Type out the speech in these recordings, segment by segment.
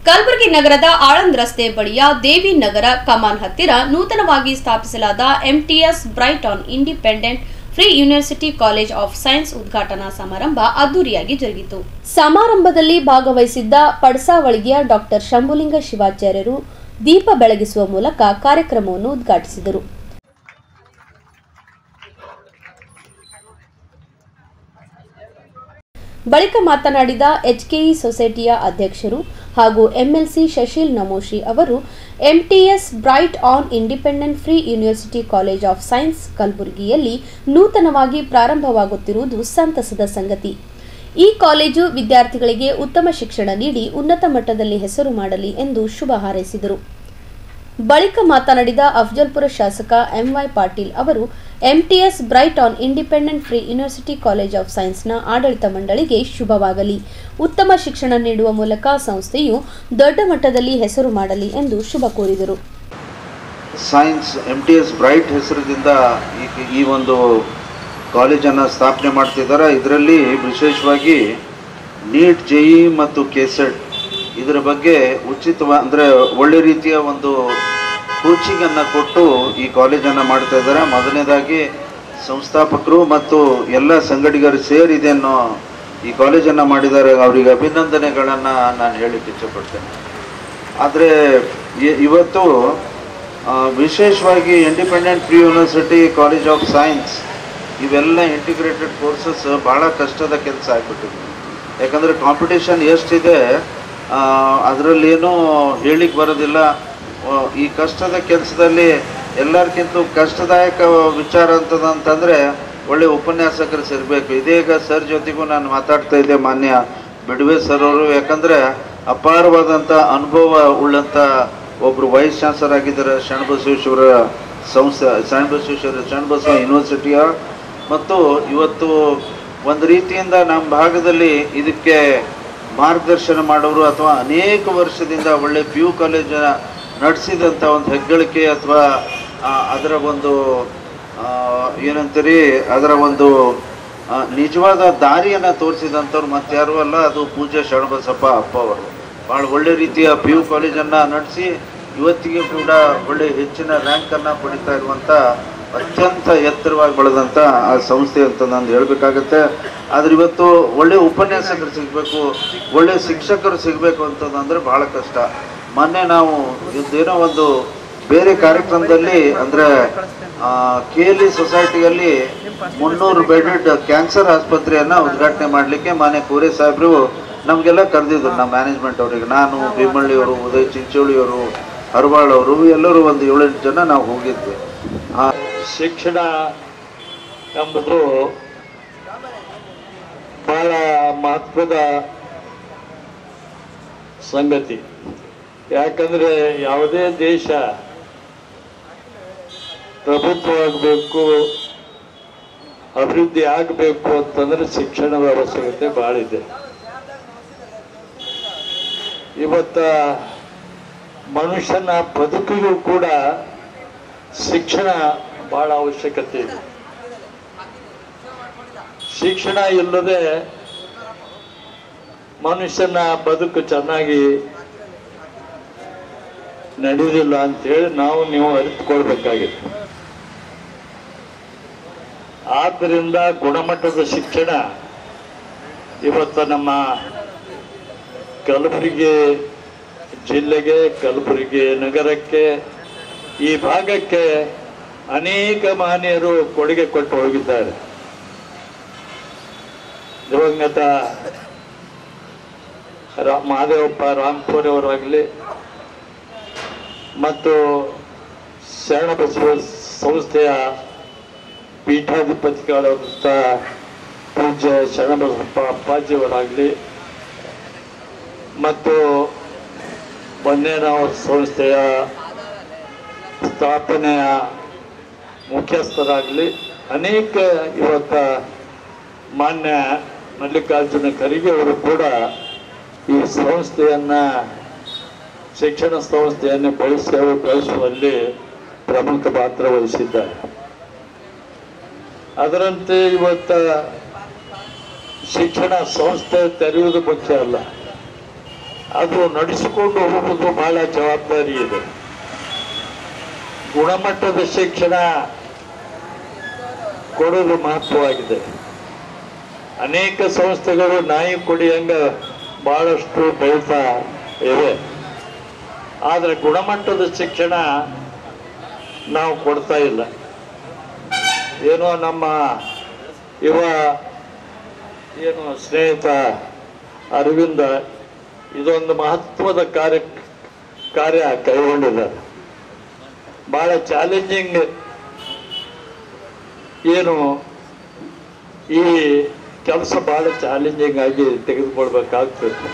ಕಲಬುರಗಿ ನಗರದ ಆಳಂದ್ ರಸ್ತೆ ಬಳಿಯ ದೇವಿ ನಗರ ಕಮಾನ್ ಹತ್ತಿರ ನೂತನವಾಗಿ ಸ್ಥಾಪಿಸಲಾದ MTS bright on independent free university college of science ಉದ್ಘಾಟನಾ ಸಮಾರಂಭ ಅದ್ದೂರಿಯಾಗಿ ಜರುಗಿತು. ಸಮಾರಂಭದಲ್ಲಿ ಭಾಗವಹಿಸಿದ್ದ ಪಡಸಾವಳಿಗೆಯ ಡಾಕ್ಟರ್ ಶಂಭುಲಿಂಗ ಶಿವಾಚಾರ್ಯರು ದೀಪ ಬೆಳಗಿಸುವ ಮೂಲಕ ಕಾರ್ಯಕ್ರಮವನ್ನು ಉದ್ಘಾಟಿಸಿದರು. ಬಳಿಕ ಮಾತನಾಡಿದ ಎಚ್ಕೆಇ ಸೊಸೈಟಿಯ ಅಧ್ಯಕ್ಷರು ಹಾಗೂ ಎಂಎಲ್ಸಿ ಶಶೀಲ್ ನಮೋಶಿ ಅವರು MTS bright on independent free university college of science ಕಲಬುರಗಿಯಲ್ಲಿ ನೂತನವಾಗಿ ಪ್ರಾರಂಭವಾಗುತ್ತಿರುವುದು ಸಂತಸದ ಸಂಗತಿ. ಈ ಕಾಲೇಜು ವಿದ್ಯಾರ್ಥಿಗಳಿಗೆ ಉತ್ತಮ ಶಿಕ್ಷಣ ನೀಡಿ ಉನ್ನತ ಮಟ್ಟದಲ್ಲಿ ಹೆಸರು ಮಾಡಲಿ ಎಂದು ಶುಭ ಹಾರೈಸಿದರು. ಬಳಿಕ ಮಾತನಾಡಿದ ಅಫಜಲ್ಪುರ ಶಾಸಕ ಎಂವೈ ಪಾಟೀಲ್ ಅವರು MTS bright on independent free university college of ಸೈನ್ಸ್ನ ಆಡಳಿತ ಮಂಡಳಿಗೆ ಶುಭವಾಗಲಿ, ಉತ್ತಮ ಶಿಕ್ಷಣ ನೀಡುವ ಮೂಲಕ ಸಂಸ್ಥೆಯು ದೊಡ್ಡ ಮಟ್ಟದಲ್ಲಿ ಹೆಸರು ಮಾಡಲಿ ಎಂದು ಶುಭ ಕೋರಿದರು. ಸೈನ್ಸ್ ಎಂಟಿಎಸ್ ಬ್ರೈಟ್ ಹೆಸರಿನಿಂದ ಈ ಒಂದು ಕಾಲೇಜನ್ನು ಸ್ಥಾಪನೆ ಮಾಡ್ತಿದ್ದಾರೆ. ಇದರಲ್ಲಿ ವಿಶೇಷವಾಗಿ ನೀಟ್, ಜೆಇ ಮತ್ತು ಕೆಸೆಟ್ ಇದರ ಬಗ್ಗೆ ಅಂದರೆ ಒಳ್ಳೆ ರೀತಿಯ ಒಂದು ಕೋಚಿಂಗನ್ನು ಕೊಟ್ಟು ಈ ಕಾಲೇಜನ್ನು ಮಾಡ್ತಾ ಇದ್ದಾರೆ. ಮೊದಲನೇದಾಗಿ ಸಂಸ್ಥಾಪಕರು ಮತ್ತು ಎಲ್ಲ ಸಂಘಟಕರು ಸೇರಿ ಇದನ್ನು ಈ ಕಾಲೇಜನ್ನು ಮಾಡಿದ್ದಾರೆ. ಅವರಿಗೆ ಅಭಿನಂದನೆಗಳನ್ನು ನಾನು ಹೇಳಲಿಕ್ಕೆ ಇಚ್ಛೆಪಡ್ತೇನೆ. ಆದರೆ ಇವತ್ತು ವಿಶೇಷವಾಗಿ independent free university college of science ಇವೆಲ್ಲ ಇಂಟಿಗ್ರೇಟೆಡ್ ಕೋರ್ಸಸ್ ಭಾಳ ಕಷ್ಟದ ಕೆಲಸ ಆಗಿಬಿಟ್ಟಿದೆ. ಯಾಕಂದರೆ ಕಾಂಪಿಟೇಷನ್ ಎಷ್ಟಿದೆ ಅದರಲ್ಲೇನೂ ಹೇಳಿಕ್ಕೆ ಬರೋದಿಲ್ಲ. ಈ ಕಷ್ಟದ ಕೆಲಸದಲ್ಲಿ ಎಲ್ಲರಿಗಿಂತ ಕಷ್ಟದಾಯಕ ವಿಚಾರ ಅಂತಂದರೆ ಒಳ್ಳೆ ಉಪನ್ಯಾಸಕರು ಸಿಗಬೇಕು. ಇದೀಗ ಸರ್ ಜೊತೆಗೂ ನಾನು ಮಾತಾಡ್ತಾ ಇದ್ದೆ, ಮಾನ್ಯ ಬಿಡುವೆ ಸರ್ ಅವರು. ಯಾಕಂದರೆ ಅಪಾರವಾದಂಥ ಅನುಭವ ಉಳ್ಳಂಥ ಒಬ್ಬರು ವೈಸ್ ಚಾನ್ಸಲರ್ ಆಗಿದ್ದಾರೆ ಶರಣಬಸವೇಶ್ವರ ಸಂಸ್ಥೆ, ಶರಣಬಸವ ಯೂನಿವರ್ಸಿಟಿಯ. ಮತ್ತು ಇವತ್ತು ಒಂದು ರೀತಿಯಿಂದ ನಮ್ಮ ಭಾಗದಲ್ಲಿ ಇದಕ್ಕೆ ಮಾರ್ಗದರ್ಶನ ಮಾಡೋರು ಅಥವಾ ಅನೇಕ ವರ್ಷದಿಂದ ಒಳ್ಳೆ PU ಕಾಲೇಜ್ ನಡೆಸಿದಂಥ ಒಂದು ಹೆಗ್ಗಳಿಕೆ ಅಥವಾ ಅದರ ಒಂದು ಏನಂತೀರಿ ಅದರ ಒಂದು ನಿಜವಾದ ದಾರಿಯನ್ನು ತೋರಿಸಿದಂಥವ್ರು ಮತ್ತಾರೂ ಅಲ್ಲ, ಅದು ಪೂಜ್ಯ ಶರಣಬಸಪ್ಪ ಅಪ್ಪ ಅವರು. ಭಾಳ ಒಳ್ಳೆ ರೀತಿಯ PU ಕಾಲೇಜನ್ನು ನಡೆಸಿ ಇವತ್ತಿಗೆ ಕೂಡ ಒಳ್ಳೆ ಹೆಚ್ಚಿನ ರ್ಯಾಂಕನ್ನು ಪಡಿತಾ ಇರುವಂಥ ಅತ್ಯಂತ ಎತ್ತರವಾಗಿ ಬೆಳೆದಂಥ ಆ ಸಂಸ್ಥೆ ಅಂತ ನಾನು ಹೇಳಬೇಕಾಗತ್ತೆ. ಆದರೆ ಇವತ್ತು ಒಳ್ಳೆ ಉಪನ್ಯಾಸಕರು ಸಿಗಬೇಕು, ಒಳ್ಳೆ ಶಿಕ್ಷಕರು ಸಿಗಬೇಕು ಅಂತಂದರೆ ಭಾಳ ಕಷ್ಟ. ಮೊನ್ನೆ ನಾವು ಇದೇನೋ ಒಂದು ಬೇರೆ ಕಾರ್ಯಕ್ರಮದಲ್ಲಿ ಅಂದರೆ KLE ಸೊಸೈಟಿಯಲ್ಲಿ 300 ಬೆಡೆಡ್ ಕ್ಯಾನ್ಸರ್ ಆಸ್ಪತ್ರೆಯನ್ನು ಉದ್ಘಾಟನೆ ಮಾಡಲಿಕ್ಕೆ ಮಾನ್ಯ ಕೋರೆ ಸಾಹೇಬರು ನಮಗೆಲ್ಲ ಕರೆದಿದ್ರು. ನಮ್ಮ ಮ್ಯಾನೇಜ್ಮೆಂಟ್ ಅವರಿಗೆ, ನಾನು, ಭೀಮಳ್ಳಿಯವರು, ಉದಯ್ ಚಿಂಚೋಳಿಯವರು, ಹರವಾಳವರು ಎಲ್ಲರೂ ಒಂದು 7-8 ಜನ ನಾವು ಹೋಗಿದ್ವಿ. ಶಿಕ್ಷಣ ಎಂಬುದು ಬಹಳ ಮಹತ್ವದ ಸಂಗತಿ. ಯಾಕಂದರೆ ಯಾವುದೇ ದೇಶ ಪ್ರಭುತ್ವ ಆಗಬೇಕು, ಅಭಿವೃದ್ಧಿ ಆಗಬೇಕು ಅಂತಂದರೆ ಶಿಕ್ಷಣದ ಅವಶ್ಯಕತೆ ಭಾಳ ಇದೆ. ಇವತ್ತ ಮನುಷ್ಯನ ಬದುಕಿಗೂ ಕೂಡ ಶಿಕ್ಷಣ ಬಹಳ ಅವಶ್ಯಕತೆ ಇದೆ. ಶಿಕ್ಷಣ ಇಲ್ಲದೆ ಮನುಷ್ಯನ ಬದುಕು ಚೆನ್ನಾಗಿ ನಡೆಯುವುದಿಲ್ಲ ಅಂತೇಳಿ ನೀವು ಅರಿತುಕೊಳ್ಬೇಕಾಗಿದೆ. ಆದ್ದರಿಂದ ಗುಣಮಟ್ಟದ ಶಿಕ್ಷಣ ಇವತ್ತು ನಮ್ಮ ಕಲಬುರಗಿ ಜಿಲ್ಲೆಗೆ, ಕಲಬುರಗಿ ನಗರಕ್ಕೆ, ಈ ಭಾಗಕ್ಕೆ ಅನೇಕ ಮಹನೀಯರು ಕೊಡುಗೆ ಕೊಟ್ಟು ಹೋಗಿದ್ದಾರೆ. ದಿವಂಗತ ಮಹಾದೇವಪ್ಪ ರಾಂಪುರ್ ಅವರಾಗಲಿ ಮತ್ತು ಶರಣಬಸವ ಸಂಸ್ಥೆಯ ಪೀಠಾಧಿಪತಿಗಳಾದಂಥ ಪೂಜ್ಯ ಶರಣಬಸಪ್ಪ ಅಪ್ಪಾಜಿಯವರಾಗಲಿ ಮತ್ತು ಬನ್ನೇರಾವ್ ಸಂಸ್ಥೆಯ ಸ್ಥಾಪನೆಯ ಮುಖ್ಯಸ್ಥರಾಗಲಿ ಅನೇಕ ಇವತ್ತ ಮಾನ್ಯ ಮಲ್ಲಿಕಾರ್ಜುನ ಖರ್ಗೆ ಅವರು ಕೂಡ ಈ ಸಂಸ್ಥೆಯನ್ನು, ಶಿಕ್ಷಣ ಸಂಸ್ಥೆಯನ್ನು ಬೆಳೆಸುವಲ್ಲಿ ಪ್ರಮುಖ ಪಾತ್ರ ವಹಿಸಿದ್ದಾರೆ. ಅದರಂತೆ ಇವತ್ತ ಶಿಕ್ಷಣ ಸಂಸ್ಥೆ ತೆರೆಯುವುದು ಮುಖ್ಯ ಅಲ್ಲ, ಅದು ನಡೆಸಿಕೊಂಡು ಹೋಗುವುದು ಬಹಳ ಜವಾಬ್ದಾರಿ ಇದೆ. ಗುಣಮಟ್ಟದ ಶಿಕ್ಷಣ ಕೊಡೋದು ಮಹತ್ವವಾಗಿದೆ. ಅನೇಕ ಸಂಸ್ಥೆಗಳು ನಾಯಿ ಕೊಡಿಯಂಗ ಬಹಳಷ್ಟು ಬೆಳೀತಾ ಇವೆ. ಆದರೆ ಗುಣಮಟ್ಟದ ಶಿಕ್ಷಣ ನಾವು ಕೊಡ್ತಾ ಇಲ್ಲ. ಏನೋ ನಮ್ಮ ಸ್ನೇಹಿತ ಅರವಿಂದ ಇದೊಂದು ಮಹತ್ವದ ಕಾರ್ಯ ಕೈಗೊಂಡಿದ್ದಾರೆ. ಬಹಳ ಚಾಲೆಂಜಿಂಗ್ ಈ ಕೆಲಸ ಬಹಳ ಚಾಲೆಂಜಿಂಗ್ ಆಗಿ ತೆಗೆದುಕೊಳ್ಬೇಕಾಗ್ತದೆ.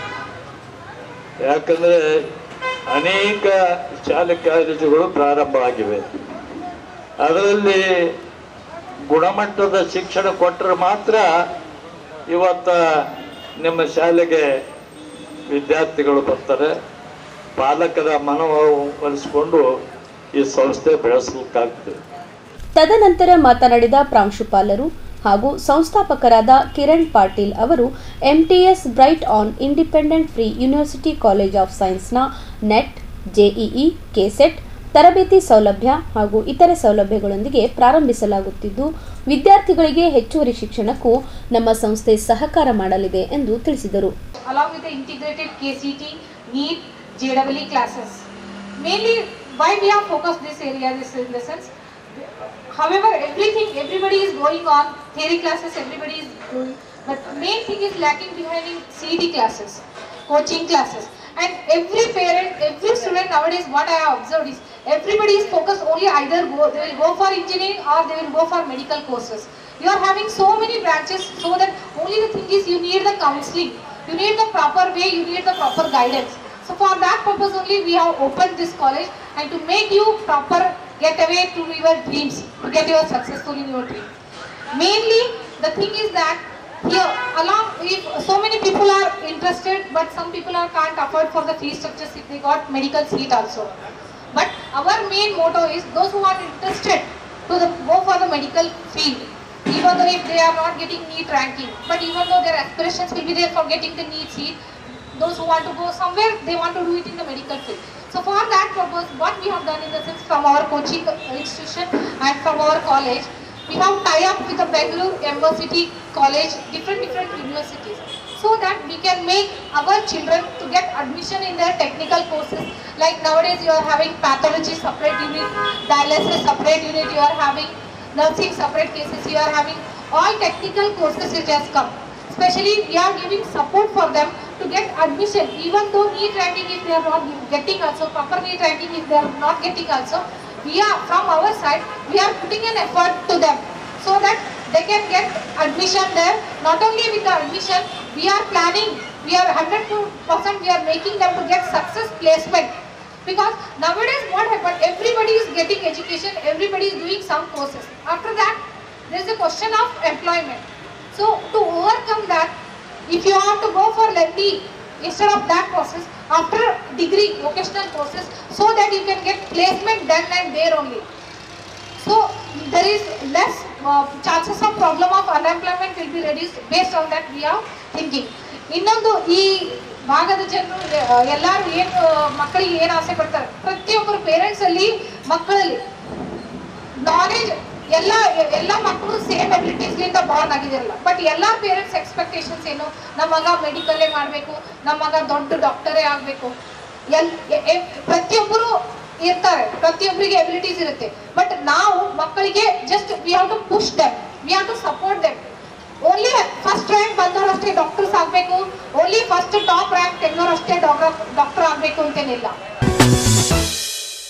ಯಾಕಂದರೆ ಅನೇಕ ಶಾಲೆ ಕಾಲೇಜುಗಳು ಪ್ರಾರಂಭ ಆಗಿವೆ. ಅದರಲ್ಲಿ ಗುಣಮಟ್ಟದ ಶಿಕ್ಷಣ ಕೊಟ್ಟರೆ ಮಾತ್ರ ಇವತ್ತ ನಿಮ್ಮ ಶಾಲೆಗೆ ವಿದ್ಯಾರ್ಥಿಗಳು ಬರ್ತಾರೆ. ಪಾಲಕರ ಮನವೊಲಿಸಿಕೊಂಡು ಈ ಸಂಸ್ಥೆ ಬೆಳೆಸಲಿಕ್ಕಾಗ್ತದೆ. ತದನಂತರ ಮಾತನಾಡಿದ ಪ್ರಾಂಶುಪಾಲರು ಹಾಗೂ ಸಂಸ್ಥಾಪಕರಾದ ಕಿರಣ್ ಪಾಟೀಲ್ ಅವರು MTS bright on independent free university college of ಸೈನ್ಸ್ನ ನೆಟ್, ಜೆಇಇ, ಕೆಸೆಟ್ ತರಬೇತಿ ಸೌಲಭ್ಯ ಹಾಗೂ ಇತರೆ ಸೌಲಭ್ಯಗಳೊಂದಿಗೆ ಪ್ರಾರಂಭಿಸಲಾಗುತ್ತಿದ್ದು ವಿದ್ಯಾರ್ಥಿಗಳಿಗೆ ಹೆಚ್ಚುವರಿ ಶಿಕ್ಷಣಕ್ಕೂ ನಮ್ಮ ಸಂಸ್ಥೆ ಸಹಕಾರ ಮಾಡಲಿದೆ ಎಂದು ತಿಳಿಸಿದರು. Along with the integrated KCT, NEET, JEE classes. Mainly why we have focused this area is in the sense, however everybody is going on theory classes, everybody is doing, but main thing is lacking behind in CET classes, coaching classes. And every parent, every student nowadays, what I have observed is everybody is focused only either they will go for engineering or they will go for medical courses. You are having so many branches, so that only the thing is you need the counseling, you need the proper way, you need the proper guidance. So for that purpose only we have opened this college, and to make you proper get away to your dreams, to get you successful in your dream. Mainly the thing is that here along, if so many people are interested, but some people can't afford for the fee structures if they got medical seat also. But our main motto is those who are interested to go for the medical field, even though if they are not getting NEET ranking, but even though their aspirations will be there for getting the NEET seat, those who want to go somewhere, they want to do it in the medical field. So for that purpose, what we have done in the sense from our coaching institution and from our college, we have tie up with the Bangalore University College, different universities, so that we can make our children to get admission in their technical courses. Like nowadays you are having pathology separate unit, dialysis separate unit, you are having nursing separate cases, you are having all technical courses which has come. Especially we are giving support for them to get admission, even though NEET ranking if they are not getting also, proper NEET ranking if they are not getting also, we are from our side, we are putting an effort to them so that they can get admission there. Not only with the admission, we are planning, we are 100% we are making them to get success placement. Because nowadays what happened, everybody is getting education, everybody is doing some courses. After that, there is a question of employment. So to overcome that, if you have to go for lengthy, instead of that process, after degree, vocational courses, so that you can get placement then and there only. So there is less chances of problem of unemployment will be reduced. Based on that we are thinking. ಇನ್ನೊಂದು ಈ ಭಾಗದ ಜನರು ಎಲ್ಲರೂ ಏನು ಮಕ್ಕಳಿಗೆ ಏನು ಆಸೆ ಪಡ್ತಾರೆ, ಪ್ರತಿಯೊಬ್ಬರು ಪೇರೆಂಟ್ಸ್ ಅಲ್ಲಿ ಮಕ್ಕಳಲ್ಲಿ ನಾಲೆಜ್ ಎಲ್ಲ ಮಕ್ಕಳು ಸೇಮ್ ಎಬಿಲಿಟೀಸ್ಲಿಂದ ಬಾರ್ನ್ ಆಗಿದಿರಲ್ಲ. ಬಟ್ ಎಲ್ಲ ಪೇರೆಂಟ್ಸ್ ಎಕ್ಸ್ಪೆಕ್ಟೇಷನ್ಸ್ ಏನು, ನಮ್ಮ ಮಗ ಮೆಡಿಕಲ್ಲೇ ಮಾಡಬೇಕು, ನಮ್ಮ ಮಗ ದೊಡ್ಡ ಡಾಕ್ಟರೇ ಆಗಬೇಕು, ಪ್ರತಿಯೊಬ್ಬರು ಇರ್ತಾರೆ, ಪ್ರತಿಯೊಬ್ಬರಿಗೆ ಎಬಿಲಿಟೀಸ್ ಇರುತ್ತೆ. ಬಟ್ ನಾವು ಮಕ್ಕಳಿಗೆ just we have to push them, we have to support them. Only first rank ಬಂದವರು ಅಷ್ಟೇ ಡಾಕ್ಟರ್ಸ್ ಆಗಬೇಕು, ಓನ್ಲಿ ಫಸ್ಟ್ ಟಾಪ್ ರ್ಯಾಂಕ್ ತೆಗೆದವರು ಅಷ್ಟೇ ಡಾಕ್ಟರ್ ಆಗಬೇಕು ಅಂತೇನಿಲ್ಲ.